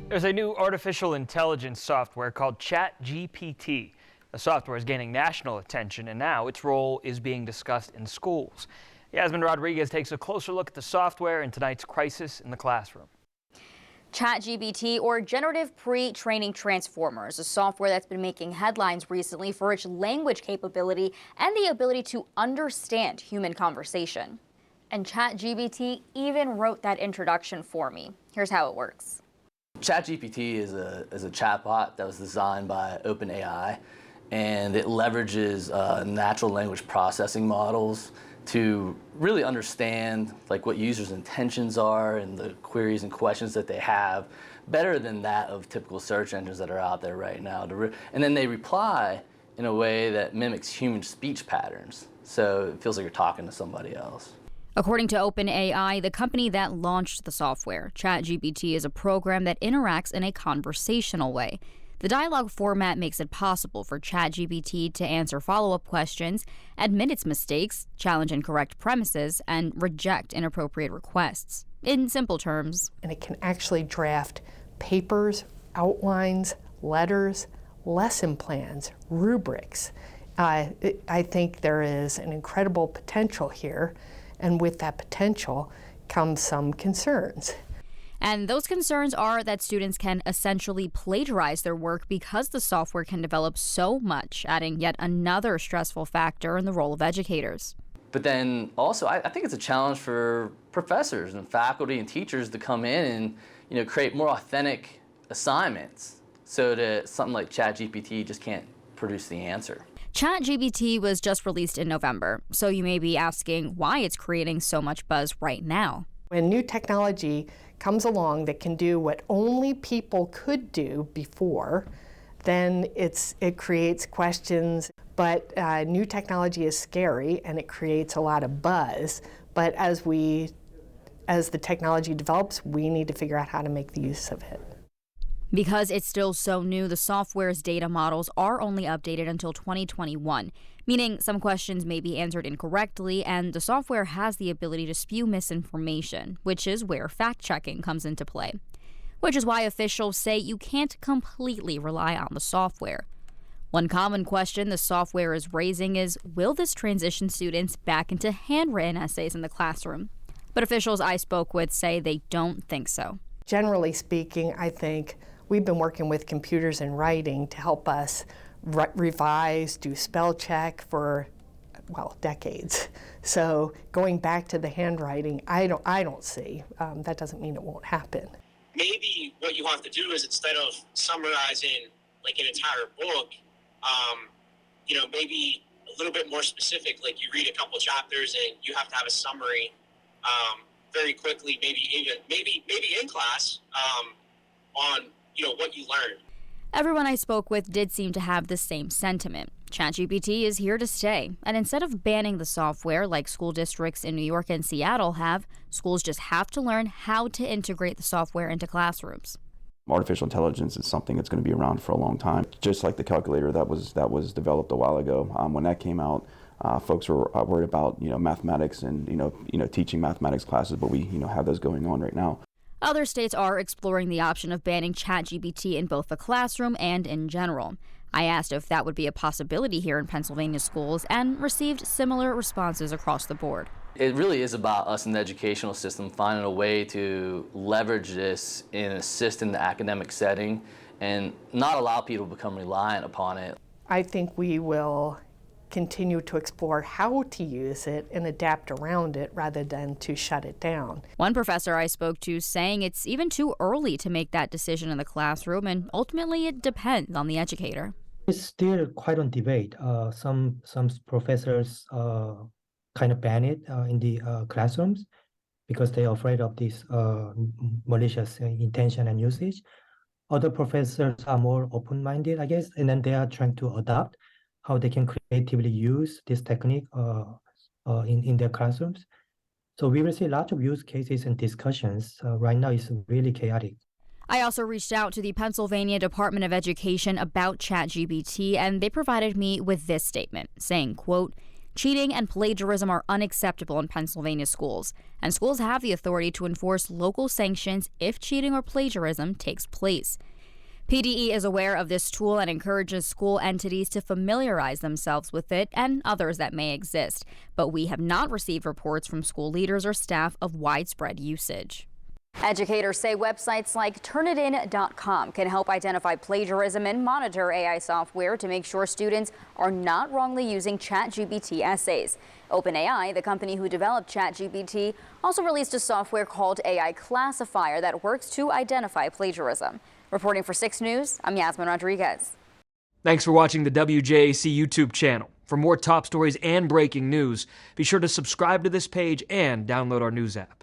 There's a new artificial intelligence software called ChatGPT. The software is gaining national attention, and now its role is being discussed in schools. Yasmin Rodriguez takes a closer look at the software in tonight's Crisis in the Classroom. ChatGPT, or generative pre-training transformers, a software that's been making headlines recently for its language capability and the ability to understand human conversation. And ChatGPT even wrote that introduction for me. Here's how it works. ChatGPT is a chatbot that was designed by OpenAI, and it leverages natural language processing models to really understand what users' intentions are and the queries and questions that they have better than that of typical search engines that are out there right now. And then they reply in a way that mimics human speech patterns, so it feels like you're talking to somebody else. According to OpenAI, the company that launched the software, ChatGPT is a program that interacts in a conversational way. The dialogue format makes it possible for ChatGPT to answer follow-up questions, admit its mistakes, challenge incorrect premises, and reject inappropriate requests. In simple terms. And it can actually draft papers, outlines, letters, lesson plans, rubrics. I think there is an incredible potential here, and with that potential comes some concerns. And those concerns are that students can essentially plagiarize their work because the software can develop so much, adding yet another stressful factor in the role of educators. But then also, I think it's a challenge for professors and faculty and teachers to come in and create more authentic assignments so that something like ChatGPT just can't produce the answer. ChatGPT was just released in November, so you may be asking why it's creating so much buzz right now. When new technology comes along that can do what only people could do before, then it creates questions. But new technology is scary and it creates a lot of buzz. But as the technology develops, we need to figure out how to make the use of it. Because it's still so new, the software's data models are only updated until 2021, meaning some questions may be answered incorrectly, and the software has the ability to spew misinformation, which is where fact-checking comes into play. Which is why officials say you can't completely rely on the software. One common question the software is raising is, will this transition students back into handwritten essays in the classroom? But officials I spoke with say they don't think so. Generally speaking, I think we've been working with computers and writing to help us revise, do spell check for, decades. So going back to the handwriting, I don't see. That doesn't mean it won't happen. Maybe what you have to do is, instead of summarizing an entire book, maybe a little bit more specific, like you read a couple chapters and you have to have a summary very quickly, maybe in class, on what you learned. Everyone I spoke with did seem to have the same sentiment. ChatGPT is here to stay, and instead of banning the software like school districts in New York and Seattle have, schools just have to learn how to integrate the software into classrooms. Artificial intelligence is something that's going to be around for a long time. Just like the calculator that was developed a while ago. When that came out, folks were worried about mathematics and teaching mathematics classes, but we have those going on right now. Other states are exploring the option of banning ChatGPT in both the classroom and in general. I asked if that would be a possibility here in Pennsylvania schools and received similar responses across the board. It really is about us in the educational system finding a way to leverage this and assist in the academic setting and not allow people to become reliant upon it. I think we will continue to explore how to use it and adapt around it rather than to shut it down. One professor I spoke to saying it's even too early to make that decision in the classroom, and ultimately it depends on the educator. It's still quite on debate. Some professors kind of ban it in the classrooms because they're afraid of this malicious intention and usage. Other professors are more open-minded, I guess, and then they are trying to adapt how they can creatively use this technique in their classrooms. So we will see lots of use cases and discussions. Right now it's really chaotic. I also reached out to the Pennsylvania Department of Education about ChatGPT, and they provided me with this statement, saying, quote, Cheating and plagiarism are unacceptable in Pennsylvania schools, and schools have the authority to enforce local sanctions if cheating or plagiarism takes place. PDE is aware of this tool and encourages school entities to familiarize themselves with it and others that may exist, but we have not received reports from school leaders or staff of widespread usage. Educators say websites like turnitin.com can help identify plagiarism and monitor AI software to make sure students are not wrongly using ChatGPT essays. OpenAI, the company who developed ChatGPT, also released a software called AI Classifier that works to identify plagiarism. Reporting for 6 News, I'm Yasmin Rodriguez. Thanks for watching the WJAC YouTube channel. For more top stories and breaking news, be sure to subscribe to this page and download our news app.